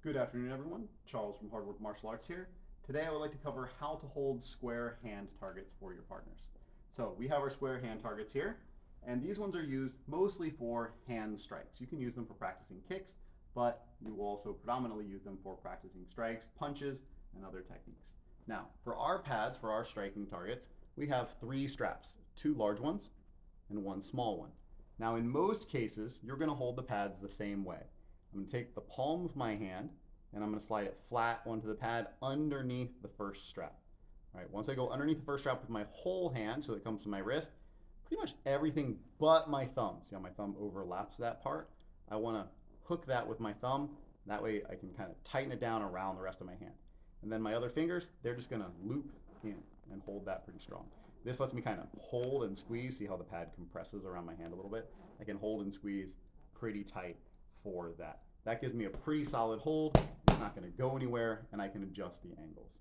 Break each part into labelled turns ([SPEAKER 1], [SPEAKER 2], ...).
[SPEAKER 1] Good afternoon, everyone. Charles from Hard Work Martial Arts here. Today, I would like to cover how to hold square hand targets for your partners. So, we have our square hand targets here, and these ones are used mostly for hand strikes. You can use them for practicing kicks, but you will also predominantly use them for practicing strikes, punches, and other techniques. Now, for our pads, for our striking targets, we have three straps, two large ones and one small one. Now, in most cases, you're going to hold the pads the same way. I'm going to take the palm of my hand and I'm going to slide it flat onto the pad underneath the first strap. All right, once I go underneath the first strap with my whole hand so it comes to my wrist, pretty much everything but my thumb. See how my thumb overlaps that part? I want to hook that with my thumb. That way I can kind of tighten it down around the rest of my hand. And then my other fingers, they're just going to loop in and hold that pretty strong. This lets me kind of hold and squeeze. See how the pad compresses around my hand a little bit? I can hold and squeeze pretty tight for that. That gives me a pretty solid hold. It's not going to go anywhere, and I can adjust the angles.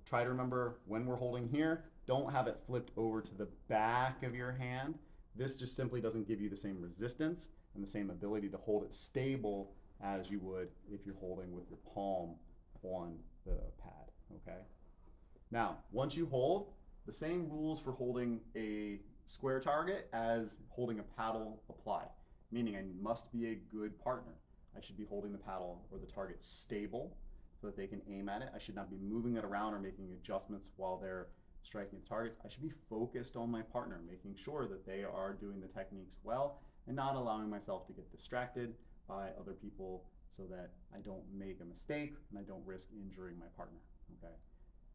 [SPEAKER 1] Try to remember when we're holding here, don't have it flipped over to the back of your hand. This just simply doesn't give you the same resistance and the same ability to hold it stable as you would if you're holding with your palm on the pad, okay? Now, once you hold, the same rules for holding a square target as holding a paddle apply, meaning I must be a good partner. I should be holding the paddle or the target stable so that they can aim at it. I should not be moving it around or making adjustments while they're striking the targets. I should be focused on my partner, making sure that they are doing the techniques well and not allowing myself to get distracted by other people so that I don't make a mistake and I don't risk injuring my partner, okay?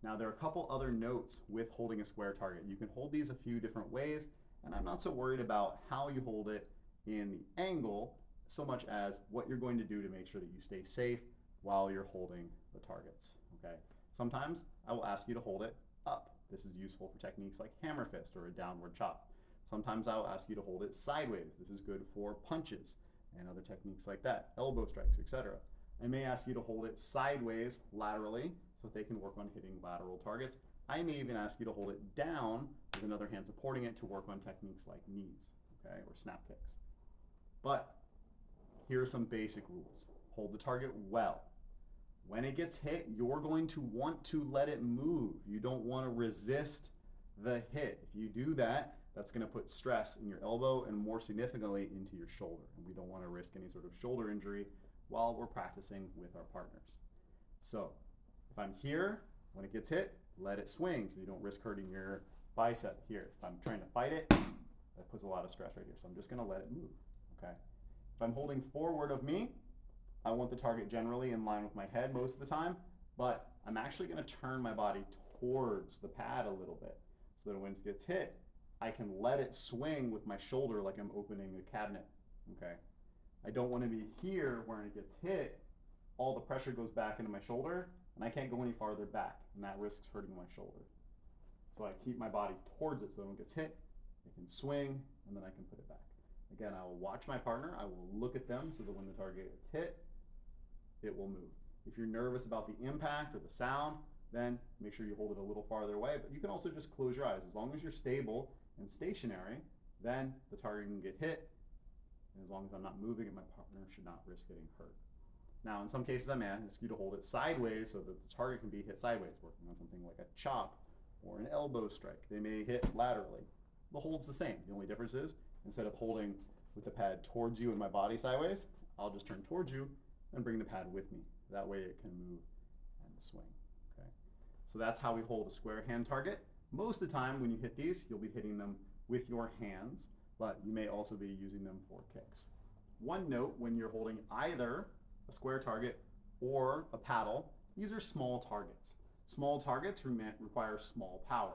[SPEAKER 1] Now, there are a couple other notes with holding a square target. You can hold these a few different ways, and I'm not so worried about how you hold it in the angle so much as what you're going to do to make sure that you stay safe while you're holding the targets, okay? Sometimes I will ask you to hold it up. This is useful for techniques like hammer fist or a downward chop. Sometimes I will ask you to hold it sideways. This is good for punches and other techniques like that, elbow strikes, etc. I may ask you to hold it sideways laterally so that they can work on hitting lateral targets. I may even ask you to hold it down with another hand supporting it to work on techniques like knees, okay, or snap kicks. But here are some basic rules. Hold the target well. When it gets hit, you're going to want to let it move. You don't want to resist the hit. If you do that, that's going to put stress in your elbow and more significantly into your shoulder. And we don't want to risk any sort of shoulder injury while we're practicing with our partners. So if I'm here, when it gets hit, let it swing so you don't risk hurting your bicep here. If I'm trying to fight it, that puts a lot of stress right here. So I'm just going to let it move, okay? If I'm holding forward of me, I want the target generally in line with my head most of the time, but I'm actually going to turn my body towards the pad a little bit so that when it gets hit, I can let it swing with my shoulder like I'm opening a cabinet, okay? I don't want to be here where it gets hit, all the pressure goes back into my shoulder, and I can't go any farther back, and that risks hurting my shoulder. So I keep my body towards it so when it gets hit, it can swing, and then I can put it back. Again, I will watch my partner, I will look at them so that when the target gets hit, it will move. If you're nervous about the impact or the sound, then make sure you hold it a little farther away, but you can also just close your eyes. As long as you're stable and stationary, then the target can get hit, and as long as I'm not moving it, my partner should not risk getting hurt. Now, in some cases, I may ask you to hold it sideways so that the target can be hit sideways, working on something like a chop or an elbow strike. They may hit laterally. The hold's the same. The only difference is instead of holding with the pad towards you and my body sideways, I'll just turn towards you and bring the pad with me. That way it can move and swing, okay? So that's how we hold a square hand target. Most of the time when you hit these, you'll be hitting them with your hands, but you may also be using them for kicks. One note when you're holding either a square target or a paddle, these are small targets. Small targets require small power.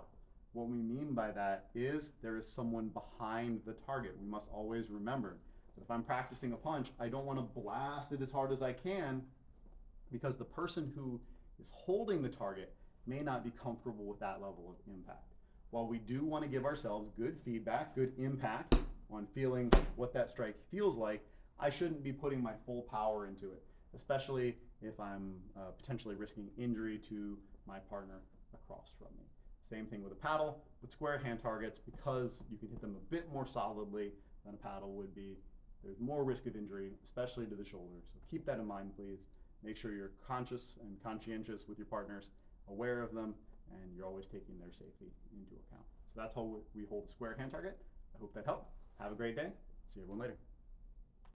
[SPEAKER 1] What we mean by that is there is someone behind the target. We must always remember that if I'm practicing a punch, I don't want to blast it as hard as I can because the person who is holding the target may not be comfortable with that level of impact. While we do want to give ourselves good feedback, good impact on feeling what that strike feels like, I shouldn't be putting my full power into it, especially if I'm potentially risking injury to my partner across from me. Same thing with a paddle. With square hand targets, because you can hit them a bit more solidly than a paddle would be, there's more risk of injury, especially to the shoulder. So keep that in mind, please. make sure you're conscious and conscientious with your partners, aware of them, and you're always taking their safety into account. So that's how we hold a square hand target. I hope that helped. Have a great day. See everyone later.